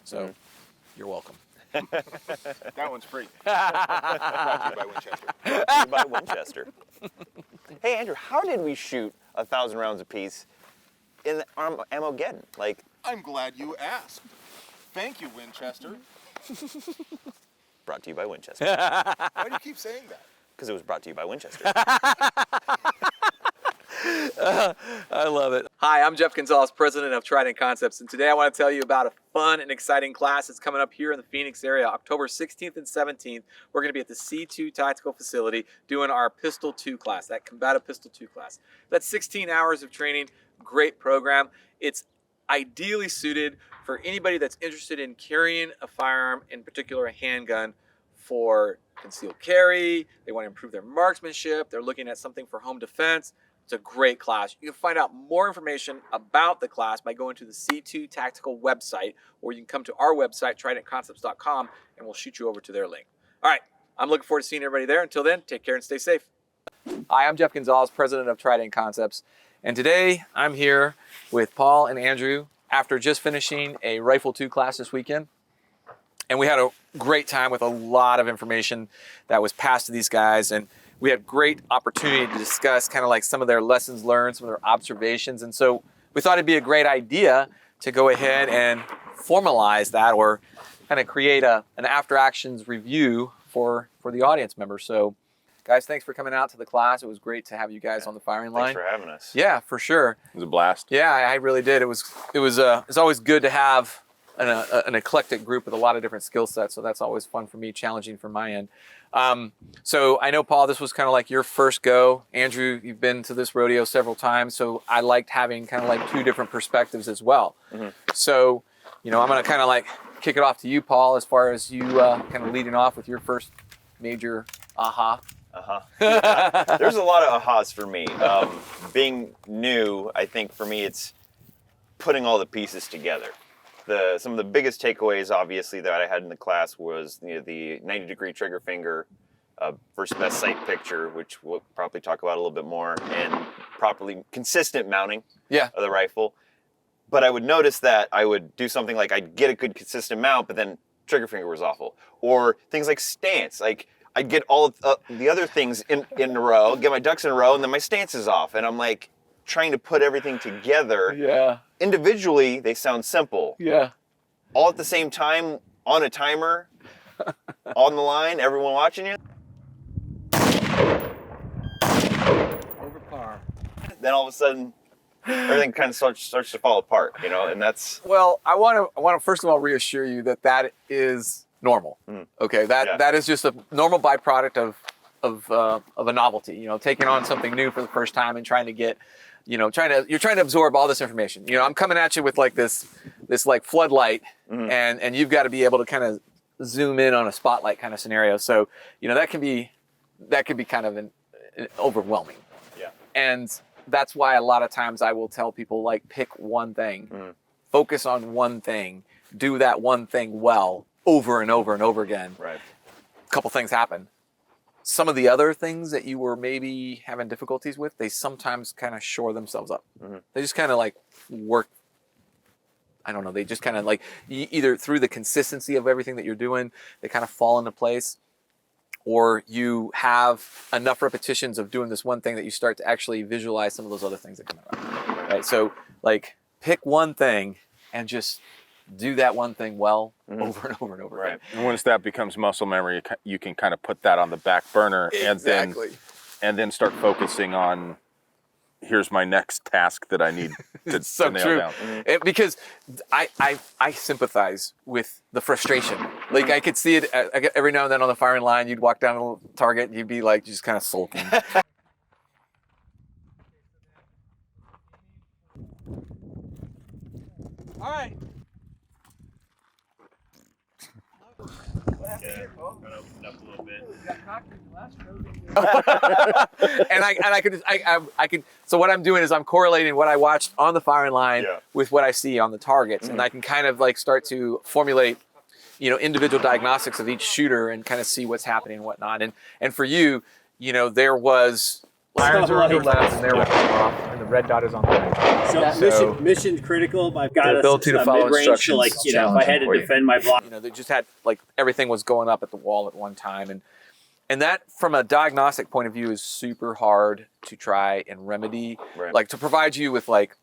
So you're welcome. That one's free. Brought to you by Winchester. Brought to you by Winchester. Hey, Andrew, how did we shoot 1,000 rounds apiece in Armageddon? Like, I'm glad you asked. Thank you, Winchester. brought to you by Winchester. Why do you keep saying that? Because it was brought to you by Winchester. I love it. Hi, I'm Jeff Gonzalez, president of Trident Concepts, and today I want to tell you about a fun and exciting class that's coming up here in the Phoenix area, October 16th and 17th. We're going to be at the C2 Tactical Facility doing our Pistol 2 class, that Combative Pistol 2 class. That's 16 hours of training, great program. It's ideally suited for anybody that's interested in carrying a firearm, in particular a handgun, for concealed carry. They want to improve their marksmanship. They're looking at something for home defense. It's a great class. You can find out more information about the class by going to the C2 Tactical website, or you can come to our website, tridentconcepts.com, and we'll shoot you over to their link. All right, I'm looking forward to seeing everybody there. Until then, take care and stay safe. Hi, I'm Jeff Gonzalez, president of Trident Concepts, and today I'm here with Paul and Andrew after just finishing a Rifle 2 class this weekend. And we had a great time with a lot of information that was passed to these guys, and we had great opportunity to discuss kind of like some of their lessons learned, some of their observations. And so we thought it'd be a great idea to go ahead and formalize that, or kind of create an after actions review for the audience members. So guys, thanks for coming out to the class. It was great to have you guys on the firing line. Thanks for having us. Yeah, for sure. It was a blast. Yeah, I really did. It's always good to have an eclectic group with a lot of different skill sets. So that's always fun for me, challenging from my end. So I know, Paul, this was kind of like your first go. Andrew, you've been to this rodeo several times. So I liked having kind of like two different perspectives as well. Mm-hmm. So, I'm going to kind of like kick it off to you, Paul, as far as you kind of leading off with your first major aha. There's a lot of ahas for me. Being new, I think for me, it's putting all the pieces together. Some of the biggest takeaways, obviously, that I had in the class was the 90-degree trigger finger, first best sight picture, which we'll probably talk about a little bit more, and properly consistent mounting of the rifle. But I would notice that I would do something like I'd get a good consistent mount, but then trigger finger was awful. Or things like stance. Like I'd get all the other things in a row, get my ducks in a row, and then my stance is off. And I'm like trying to put everything together. Yeah. Individually, they sound simple. Yeah. All at the same time, on a timer, on the line, everyone watching you. Over par. Then all of a sudden, everything kind of starts to fall apart, and that's... Well, I want to first of all reassure you that is normal. Okay, that is just a normal byproduct of a novelty. Taking on something new for the first time and trying to get, you're trying to absorb all this information. I'm coming at you with like this like floodlight, and you've got to be able to kind of zoom in on a spotlight kind of scenario. So that can be kind of an overwhelming. Yeah. And that's why a lot of times I will tell people, like, pick one thing, focus on one thing, do that one thing well over and over and over again. Right. A couple things happen. Some of the other things that you were maybe having difficulties with, they sometimes kind of shore themselves up. They just kind of like work. I don't know. They just kind of like either through the consistency of everything that you're doing, they kind of fall into place, or you have enough repetitions of doing this one thing that you start to actually visualize some of those other things that come around. Right. So like pick one thing and just do that one thing well over and over and over again. And once that becomes muscle memory, you can kind of put that on the back burner and then start focusing on, here's my next task that I need to, so to nail true. down. Because I sympathize with the frustration. Like I could see it every now and then on the firing line. You'd walk down a little target and you'd be like just kind of sulking. All right. And I can. So what I'm doing is I'm correlating what I watched on the firing line with what I see on the targets, and I can kind of like start to formulate, individual diagnostics of each shooter and kind of see what's happening and whatnot. And for you, there was Irons So, are on your like- left, and they're off, and the red dot is on the right. So mission critical. I've got The ability to follow mid-range, instructions so like is you know, if I had challenging to for you. defend my block. You know, they just had like everything was going up at the wall at one time, and that from a diagnostic point of view is super hard to try and remedy, Right. like to provide you with like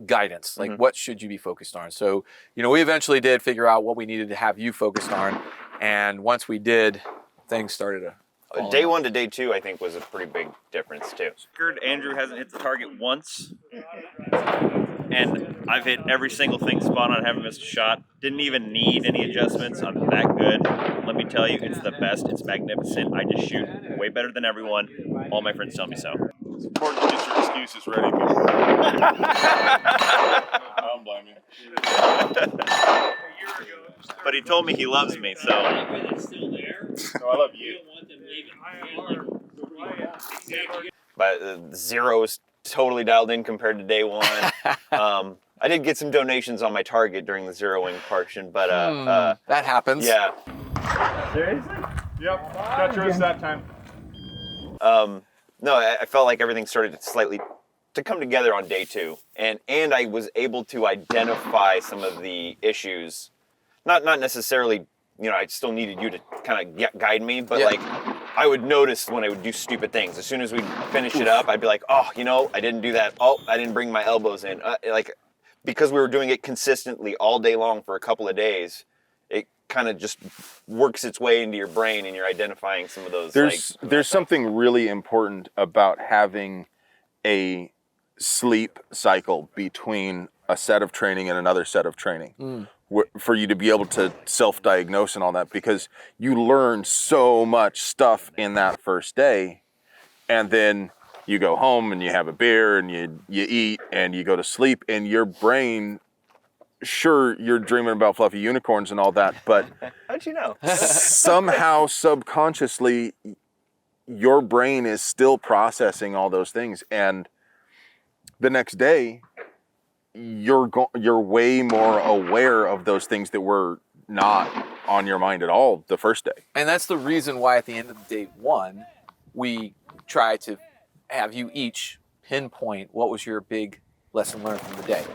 guidance, like what should you be focused on. So, you know, we eventually did figure out what we needed to have you focused on, and once we did, things started to fall Day in. 1 to day 2, I think, was a pretty big difference too. Andrew hasn't hit the target once, and I've hit every single thing spot on, haven't missed a shot. Didn't even need any adjustments. I'm that good. Let me tell you, it's the best. It's magnificent. I just shoot way better than everyone. All my friends tell me so. It's important to get your excuses ready. I don't blame you. But he told me he loves me, so. No, I love you. But 0 is totally dialed in compared to day 1. I did get some donations on my target during the zeroing portion, but that happens. yeah. Seriously? Yep, got yours that time. No, I felt like everything started to come together on day 2, and I was able to identify some of the issues. Not necessarily, you know, I still needed you to kind of guide me, but like I would notice when I would do stupid things. As soon as we'd finish it up, I'd be like, oh, you know, I didn't do that. Oh, I didn't bring my elbows in. Like, because we were doing it consistently all day long for a couple of days, it kind of just works its way into your brain, and you're identifying some of those. There's something really important about having a sleep cycle between a set of training and another set of training. For you to be able to self-diagnose and all that, because you learn so much stuff in that first day, and then you go home and you have a beer and you eat and you go to sleep, and your brain, sure, you're dreaming about fluffy unicorns and all that, but How'd you know? somehow subconsciously your brain is still processing all those things, and the next day you're way more aware of those things that were not on your mind at all the first day. And that's the reason why at the end of day 1, we try to have you each pinpoint what was your big lesson learned from the day,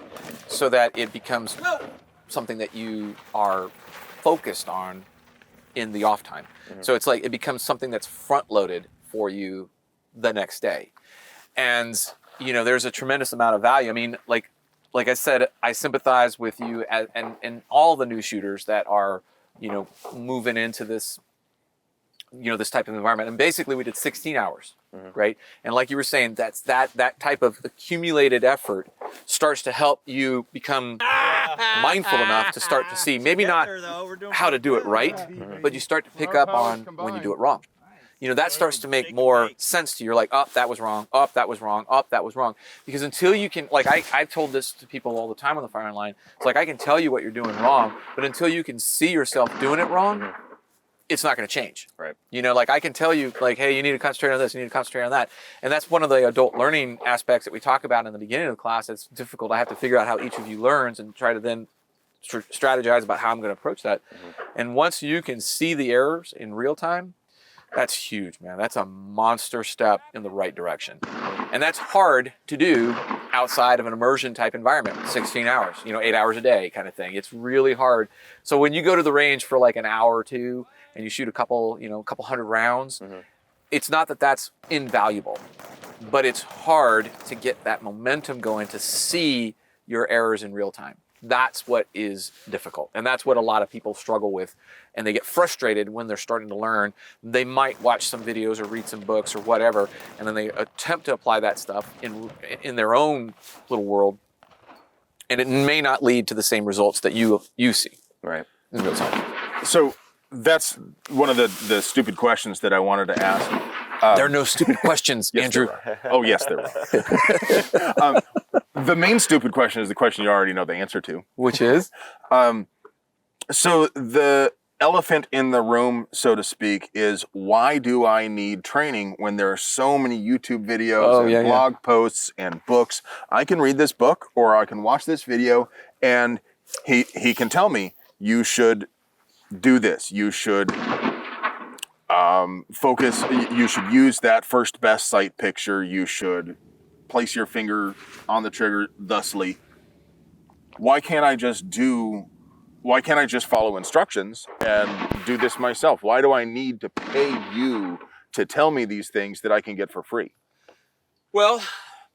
so that it becomes something that you are focused on in the off time. So it's like it becomes something that's front loaded for you the next day. And, you know, there's a tremendous amount of value. I mean, like I said, I sympathize with you and all the new shooters that are, you know, moving into this, you know, this type of environment. And basically we did 16 hours, right? And like you were saying, that type of accumulated effort starts to help you become mindful enough to start to see maybe not how to do it right, but you start to pick up on when you do it wrong. You know, that starts to make more sense to you. You're like, oh, that was wrong. Oh, that was wrong. Oh, that was wrong. Because until you can, like I've told this to people all the time on the firing line, it's like I can tell you what you're doing wrong, but until you can see yourself doing it wrong, it's not going to change. Right. You know, like I can tell you, like, hey, you need to concentrate on this, you need to concentrate on that. And that's one of the adult learning aspects that we talk about in the beginning of the class. It's difficult. I have to figure out how each of you learns and try to then strategize about how I'm going to approach that. And once you can see the errors in real time, that's huge, man. That's a monster step in the right direction. And that's hard to do outside of an immersion type environment, 16 hours, you know, 8 hours a day kind of thing. It's really hard. So when you go to the range for like an hour or two and you shoot a couple hundred rounds, it's not that that's invaluable, but it's hard to get that momentum going to see your errors in real time. That's what is difficult. And that's what a lot of people struggle with. And they get frustrated when they're starting to learn. They might watch some videos or read some books or whatever, and then they attempt to apply that stuff in their own little world. And it may not lead to the same results that you see. Right. In real time. So that's one of the stupid questions that I wanted to ask. There are no stupid questions, Yes, Andrew. there are. Oh, yes, there are. The main stupid question is the question you already know the answer to. Which is? So the elephant in the room, so to speak, is why do I need training when there are so many YouTube videos and blog posts and books? I can read this book or I can watch this video and he can tell me you should do this. You should focus. You should use that first best sight picture. You should place your finger on the trigger thusly. Why can't I just follow instructions and do this myself? Why do I need to pay you to tell me these things that I can get for free? Well,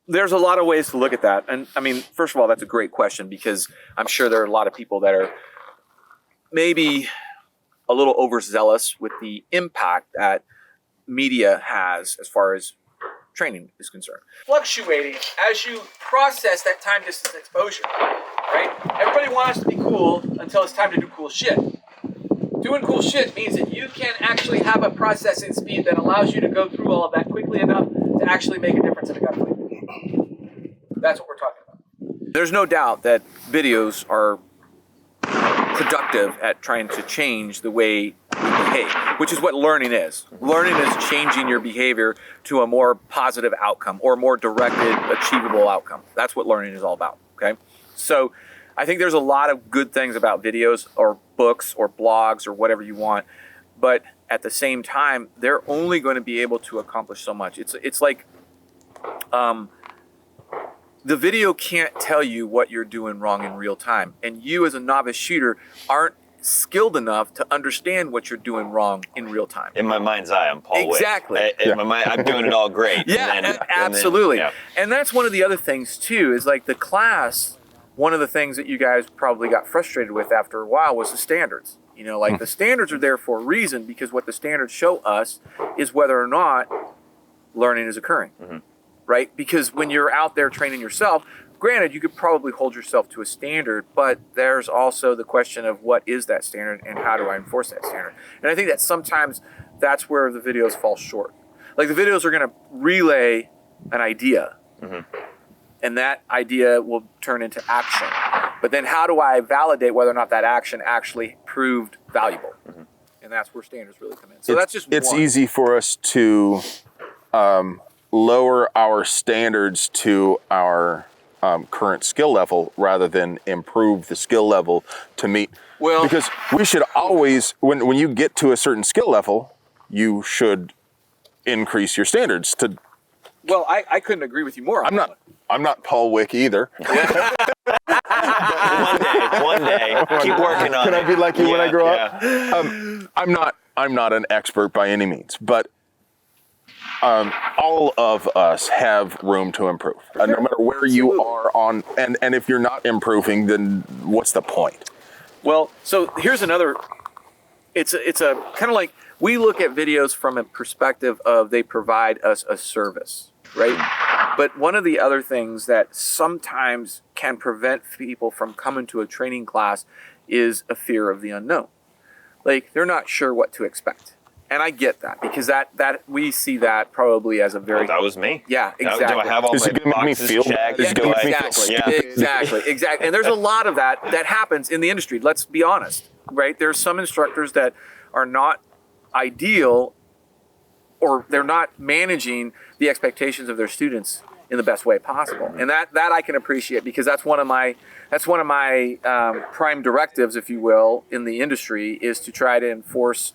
there's a lot of ways to look at that. And I mean, first of all, that's a great question, because I'm sure there are a lot of people that are maybe a little overzealous with the impact that media has as far as training is concerned. Fluctuating as you process that time distance exposure, right? Everybody wants to be cool until it's time to do cool shit. Doing cool shit means that you can actually have a processing speed that allows you to go through all of that quickly enough to actually make a difference in a gunfight. That's what we're talking about. There's no doubt that videos are productive at trying to change the way we behave, which is what learning is. Learning is changing your behavior to a more positive outcome or more directed, achievable outcome. That's what learning is all about, okay? So I think there's a lot of good things about videos or books or blogs or whatever you want, but at the same time, they're only going to be able to accomplish so much. It's like the video can't tell you what you're doing wrong in real time, and you as a novice shooter aren't skilled enough to understand what you're doing wrong in real time. In my mind's eye, I'm Paul Wick. Exactly. In my mind, I'm doing it all great. Yeah, absolutely. And that's one of the other things too, is like the class, one of the things that you guys probably got frustrated with after a while was the standards. You know, like the standards are there for a reason, because what the standards show us is whether or not learning is occurring, right? Because when you're out there training yourself, granted, you could probably hold yourself to a standard, but there's also the question of what is that standard and how do I enforce that standard? And I think that sometimes that's where the videos fall short. Like the videos are going to relay an idea, and that idea will turn into action. But then how do I validate whether or not that action actually proved valuable? And that's where standards really come in. So that's just it's one. easy for us to lower our standards to our current skill level rather than improve the skill level to meet. Well, because we should always, when you get to a certain skill level, you should increase your standards to. Well, I couldn't agree with you more. I'm not Paul Wick either. One day, keep working on it. Can I be like you when I grow up? I'm not an expert by any means, but all of us have room to improve. No matter where you are on, and if you're not improving, then what's the point? Well, so here's another. It's a kind of like, we look at videos from a perspective of they provide us a service, right? But one of the other things that sometimes can prevent people from coming to a training class is a fear of the unknown. Like, they're not sure what to expect. And I get that, because that we see that probably as a very... That was me. Yeah, exactly. Do I have all my boxes checked? Exactly. And there's a lot of that happens in the industry. Let's be honest, right? There's some instructors that are not ideal, or they're not managing the expectations of their students in the best way possible. And that I can appreciate, because that's one of my prime directives, if you will, in the industry, is to try to enforce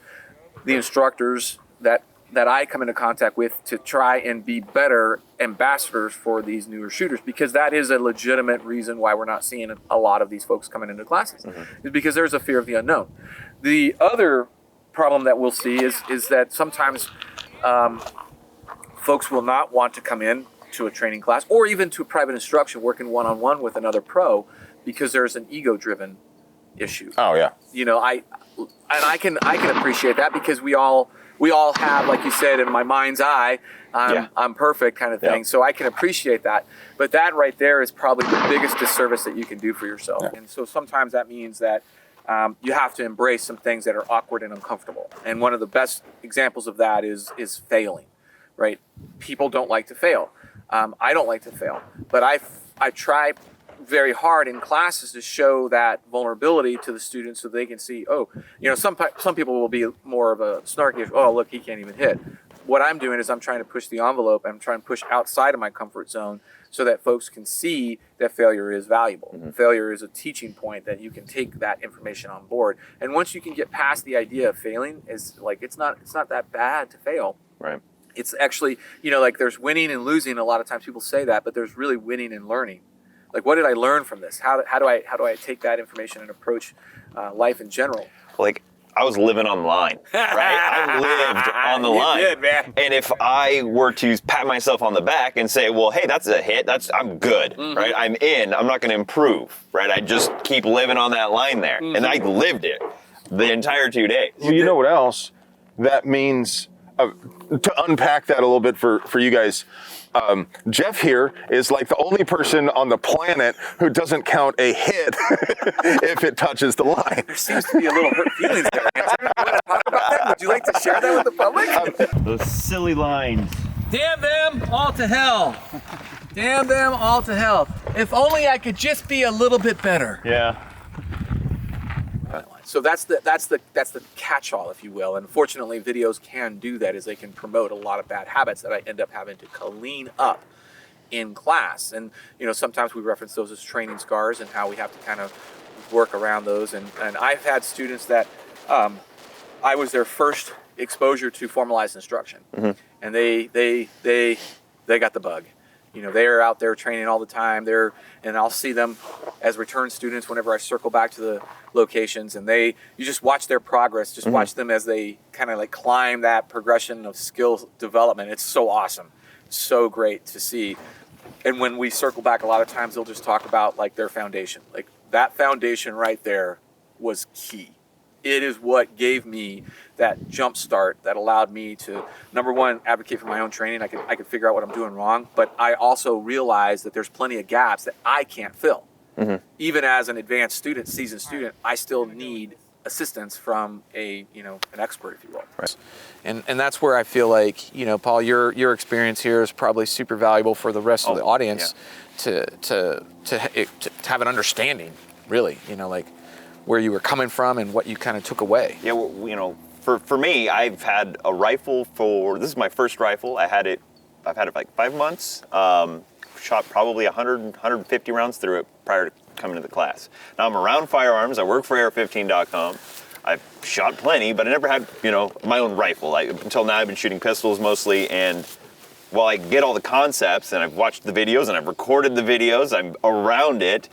the instructors that I come into contact with to try and be better ambassadors for these newer shooters, because that is a legitimate reason why we're not seeing a lot of these folks coming into classes, is because there's a fear of the unknown. The other problem that we'll see is that sometimes folks will not want to come in to a training class or even to a private instruction working one-on-one with another pro, because there's an ego-driven issue. Oh yeah. You know, I can appreciate that, because we all have, like you said, in my mind's eye, I'm perfect kind of thing. So I can appreciate that. But that right there is probably the biggest disservice that you can do for yourself. Yeah. And so sometimes that means that you have to embrace some things that are awkward and uncomfortable. And one of the best examples of that is failing, right? People don't like to fail. I don't like to fail, but I try very hard in classes to show that vulnerability to the students, so they can see, oh, you know, some people will be more of a snarky, oh, look, he can't even hit. what I'm doing is I'm trying to push the envelope. I'm trying to push outside of my comfort zone so that folks can see that failure is valuable. Failure is a teaching point that you can take that information on board. And once you can get past the idea of failing, is like it's not that bad to fail. Right. It's actually, like there's winning and losing. A lot of times people say that, but there's really winning and learning. Like, what did I learn from this? How do I take that information and approach life in general? Like, I was living on the line, right? I lived on the line. You did, man. And if I were to pat myself on the back and say, well, hey, that's a hit, I'm good, right? I'm in, I'm not going to improve, right? I just keep living on that line there. And I lived it the entire 2 days. Well, you know what else? That means, to unpack that a little bit for you guys, Jeff here is like the only person on the planet who doesn't count a hit if it touches the line. There seems to be a little hurt feelings there. You want to talk about that? Would you like to share that with the public? Those silly lines. Damn them all to hell. Damn them all to hell. If only I could just be a little bit better. Yeah. So that's the catch-all, if you will. And fortunately, videos can do that, is they can promote a lot of bad habits that I end up having to clean up in class. And sometimes we reference those as training scars and how we have to kind of work around those. And I've had students that I was their first exposure to formalized instruction, and they got the bug. They're out there training all the time. And I'll see them as return students whenever I circle back to the locations, and you just watch their progress. Just watch them as they kind of like climb that progression of skill development. It's so awesome, so great to see. And when we circle back, a lot of times they'll just talk about like their foundation. Like that foundation right there was key. It is what gave me that jump start that allowed me to, number one, advocate for my own training. I could figure out what I'm doing wrong, but I also realized that there's plenty of gaps that I can't fill. Even as an advanced student, seasoned student, I still need assistance from an expert, if you will. Right. And that's where I feel like, Paul, your experience here is probably super valuable for the rest of the audience to have an understanding, really, like where you were coming from and what you kind of took away. Yeah, well, for me, I've had a rifle this is my first rifle. I've had it like 5 months. Shot probably 100, 150 rounds through it prior to coming to the class. Now I'm around firearms. I work for AR15.com. I've shot plenty, but I never had, my own rifle. Until now, I've been shooting pistols mostly, and while I get all the concepts and I've watched the videos and I've recorded the videos, I'm around it,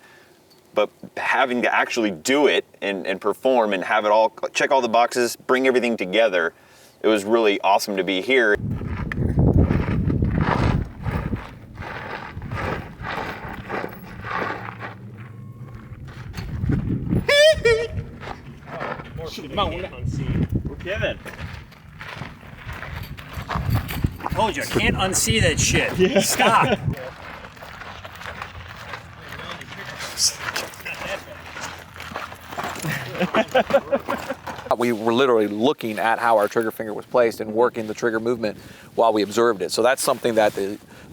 but having to actually do it and perform and have it all, check all the boxes, bring everything together, it was really awesome to be here. We're Kevin. I told you, I can't unsee that shit. Stop. We were literally looking at how our trigger finger was placed and working the trigger movement while we observed it. So that's something that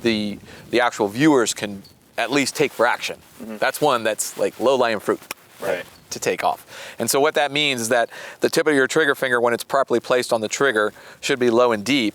the actual viewers can at least take for action. That's one that's like low-lying fruit. Right. To take off. And so what that means is that the tip of your trigger finger, when it's properly placed on the trigger, should be low and deep,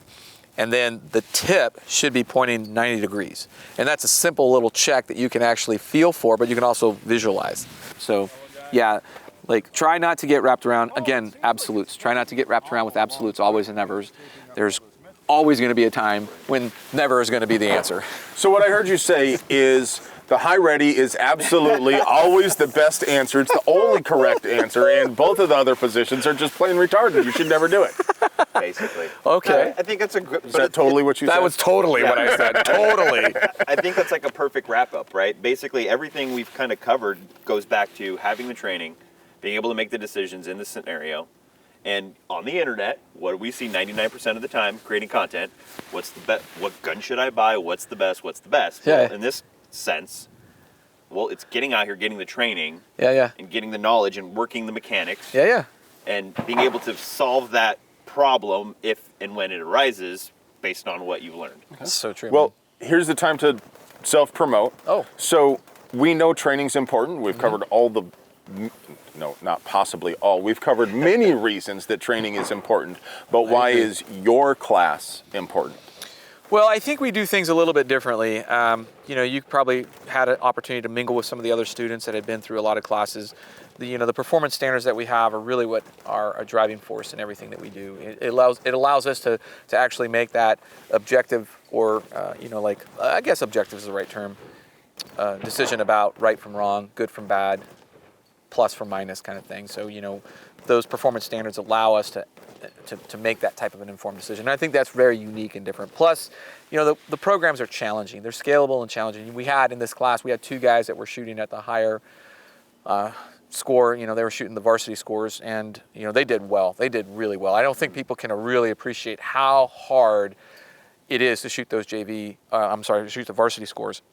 and then the tip should be pointing 90 degrees. And that's a simple little check that you can actually feel for, but you can also visualize. So yeah, like try not to get wrapped around, again, absolutes. Try not to get wrapped around with absolutes, always and nevers. There's always going to be a time when never is going to be the answer. So what I heard you say is the high ready is absolutely always the best answer. It's the only correct answer, and both of the other positions are just plain retarded. You should never do it. Basically. Okay. I think that's a good. Is that totally what you said? That was totally what I said. Totally. I think that's like a perfect wrap up, right? Basically, everything we've kind of covered goes back to having the training, being able to make the decisions in the scenario, and on the internet, what do we see 99% of the time? Creating content. What's the best? What gun should I buy? What's the best? What's the best? Yeah. Well, in this sense, it's getting out here, getting the training, Yeah. and getting the knowledge and working the mechanics, Yeah. and being able to solve that problem if and when it arises based on what you've learned. That's so true. Well, here's the time to self-promote. Oh. So we know training's important. We've covered all the no, not possibly all. We've covered many reasons that training is important, but why is your class important? Well, I think we do things a little bit differently. You probably had an opportunity to mingle with some of the other students that had been through a lot of classes. The performance standards that we have are really what are a driving force in everything that we do. It allows us to actually make that objective, or I guess objective is the right term, decision about right from wrong, good from bad, plus from minus kind of thing. So those performance standards allow us to make that type of an informed decision. And I think that's very unique and different. Plus, the programs are challenging. They're scalable and challenging. In this class, we had 2 guys that were shooting at the higher score. They were shooting the varsity scores, and they did well. They did really well. I don't think people can really appreciate how hard it is to shoot those to shoot the varsity scores.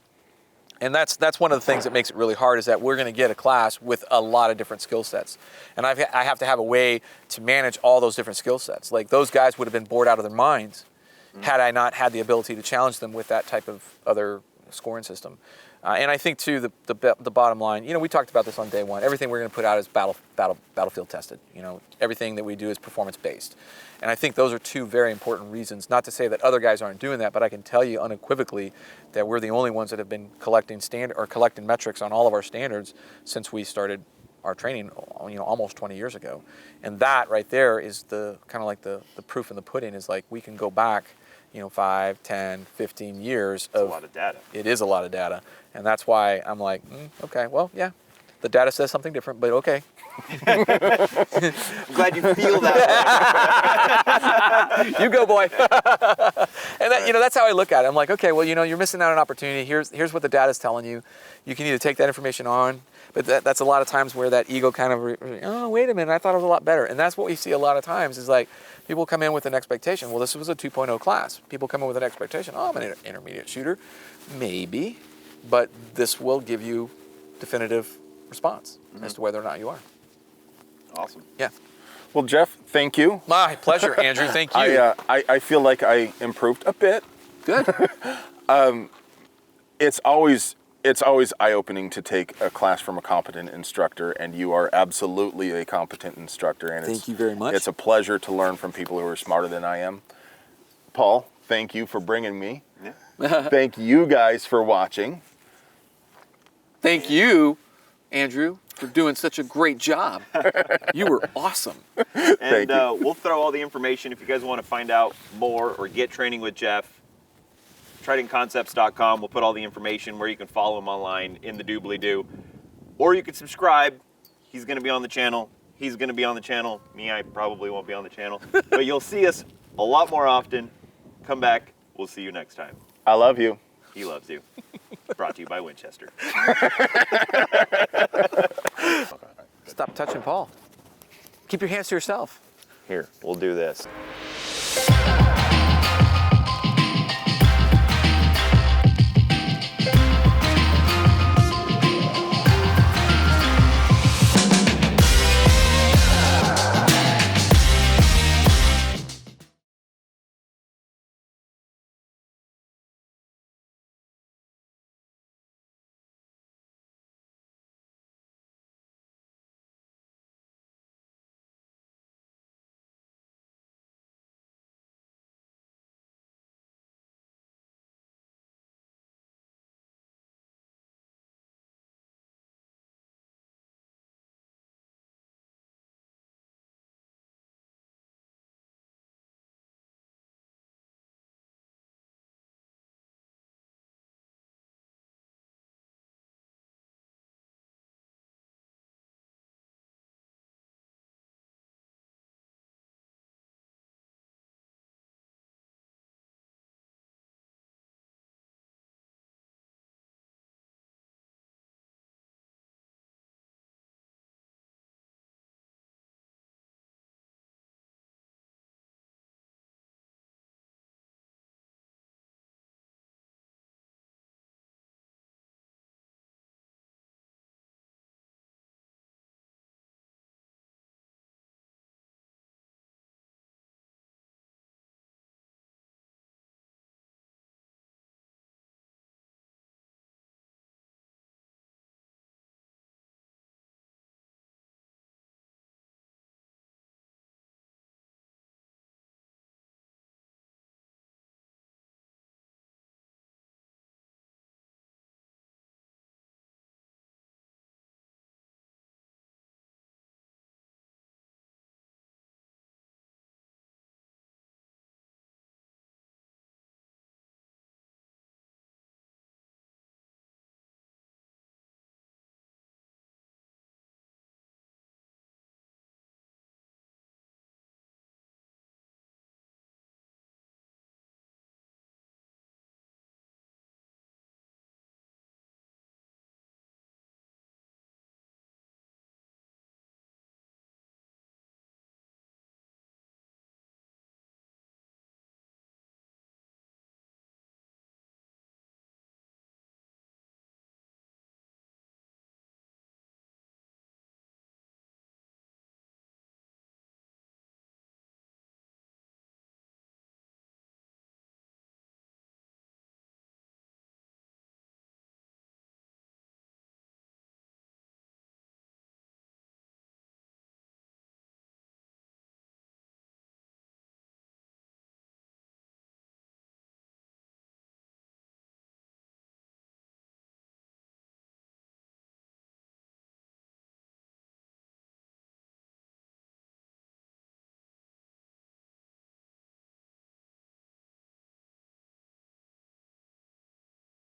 And that's one of the things that makes it really hard, is that we're going to get a class with a lot of different skill sets. And I have to have a way to manage all those different skill sets. Like, those guys would have been bored out of their minds had I not had the ability to challenge them with that type of other scoring system. And I think, too, the bottom line, we talked about this on day one. Everything we're going to put out is battlefield tested. Everything that we do is performance based. And I think those are 2 very important reasons. Not to say that other guys aren't doing that, but I can tell you unequivocally that we're the only ones that have been collecting metrics on all of our standards since we started our training, almost 20 years ago. And that right there is the kind of like the proof in the pudding. Is like, we can go back 5, 10, 15 years That's a lot of data. It is a lot of data. And that's why I'm like, okay, well, yeah, the data says something different, but okay. I'm glad you feel that way. You go, boy. And that's how I look at it. I'm like, okay, well, you're missing out on an opportunity. Here's what the data's telling you. You can either take that information on, but that's a lot of times where that ego kind of, oh, wait a minute, I thought it was a lot better. And that's what we see a lot of times, is like, people come in with an expectation. Well, this was a 2.0 class. People come in with an expectation. Oh, I'm an intermediate shooter. Maybe, but this will give you definitive response as to whether or not you are. Awesome. Yeah. Well, Jeff, thank you. My pleasure, Andrew. Thank you. I feel like I improved a bit. Good. It's always eye-opening to take a class from a competent instructor, and you are absolutely a competent instructor. And thank you very much. It's a pleasure to learn from people who are smarter than I am. Paul, thank you for bringing me. Yeah. Thank you guys for watching. Thank you, Andrew, for doing such a great job. You were awesome. And we'll throw all the information if you guys want to find out more or get training with Jeff. TridentConcepts.com. We'll put all the information where you can follow him online in the doobly-doo. Or you can subscribe. He's going to be on the channel. He's going to be on the channel. Me, I probably won't be on the channel. But you'll see us a lot more often. Come back. We'll see you next time. I love you. He loves you. Brought to you by Winchester. Stop touching Paul. Keep your hands to yourself. Here, we'll do this.